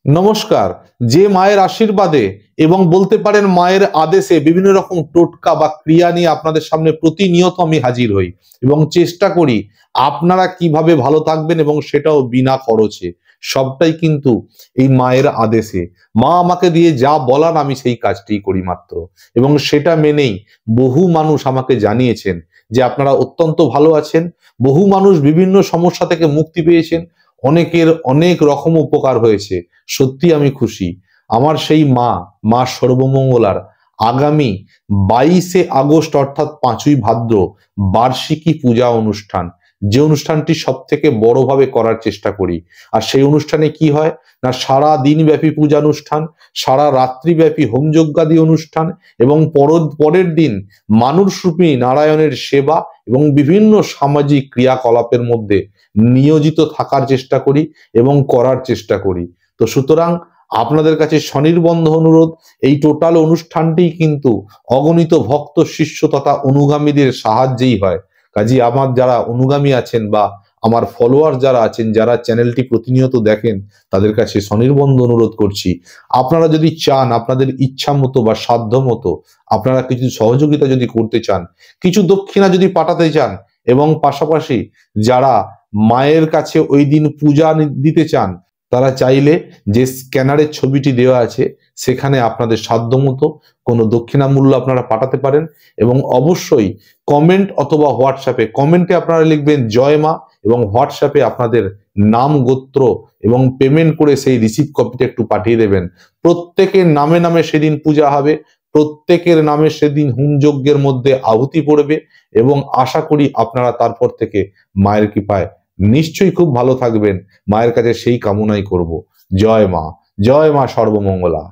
নমস্কার। যে মায়ের আশীর্বাদে এবং বলতে পারেন মায়ের আদেশে বিভিন্ন রকম টোটকা বা ক্রিয়া নিয়ে আপনাদের সামনে প্রতিনিয়ত আমি হাজির হই এবং চেষ্টা করি আপনারা কিভাবে ভালো থাকবেন এবং সেটাও বিনা খরচে। সবটাই কিন্তু এই মায়ের আদেশে। মা আমাকে দিয়ে যা বলার আমি সেই কাজটি করি মাত্র, এবং সেটা মেনেই বহু মানুষ আমাকে জানিয়েছেন যে আপনারা অত্যন্ত ভালো আছেন। বহু মানুষ বিভিন্ন সমস্যা থেকে মুক্তি পেয়েছেন, অনেকের অনেক রকম উপকার হয়েছে। সত্যি আমি খুশি। আমার সেই মা সর্বমঙ্গলার আগামী 22শে আগস্ট অর্থাৎ 5ই ভাদ্র বার্ষিকী পূজা অনুষ্ঠান, যে অনুষ্ঠানটি সব থেকে বড়ভাবে করার চেষ্টা করি। আর সেই অনুষ্ঠানে কি হয় না, সারা দিনব্যাপী পূজা অনুষ্ঠান, সারা রাত্রিব্যাপী হোমযজ্ঞাদি অনুষ্ঠান এবং পরের দিন মানুষরূপী নারায়ণের সেবা এবং বিভিন্ন সামাজিক ক্রিয়াকলাপের মধ্যে নিয়োজিত থাকার চেষ্টা করি এবং করার চেষ্টা করি। তো সুতরাং আপনাদের কাছে স্বনির্বন্ধ অনুরোধ, এই টোটাল অনুষ্ঠানটি কিন্তু অগণিত ভক্ত শিষ্য তথা অনুগামীদের সাহায্যেই হয়। কাজী আমার যারা অনুগামী আছেন বা আমার ফলোয়ার যারা আছেন, যারা চ্যানেলটি প্রতিনিয়ত দেখেন, তাদের কাছে স্বনির্বন্ধ অনুরোধ করছি, আপনারা যদি চান, আপনাদের ইচ্ছা মতো বা সাধ্য মতো আপনারা কিছু সহযোগিতা যদি করতে চান, কিছু দক্ষিণা যদি পাঠাতে চান, এবং পাশাপাশি যারা মায়ের কাছে ওই দিন পূজা দিতে চান, তারা চাইলে যে স্ক্যানারের ছবিটি দেওয়া আছে সেখানে আপনাদের সাধ্যমতো কোনো দক্ষিণা মূল্য আপনারা পাঠাতে পারেন। এবং অবশ্যই কমেন্ট অথবা হোয়াটসঅ্যাপে, কমেন্টে আপনারা লিখবেন জয় মা এবং হোয়াটসঅ্যাপে আপনাদের নাম, গোত্র এবং পেমেন্ট করে সেই রিসিভ কপিটা একটু পাঠিয়ে দেবেন। প্রত্যেকের নামে নামে সেদিন পূজা হবে, প্রত্যেকের নামে সেদিন হোমযজ্ঞের মধ্যে আহুতি পড়বে, এবং আশা করি আপনারা তারপর থেকে মায়ের কৃপায় নিশ্চয়ই খুব ভালো থাকবেন। মায়ের কাছে সেই কামনাই করব। জয় মা, জয় মা সর্বমঙ্গলা।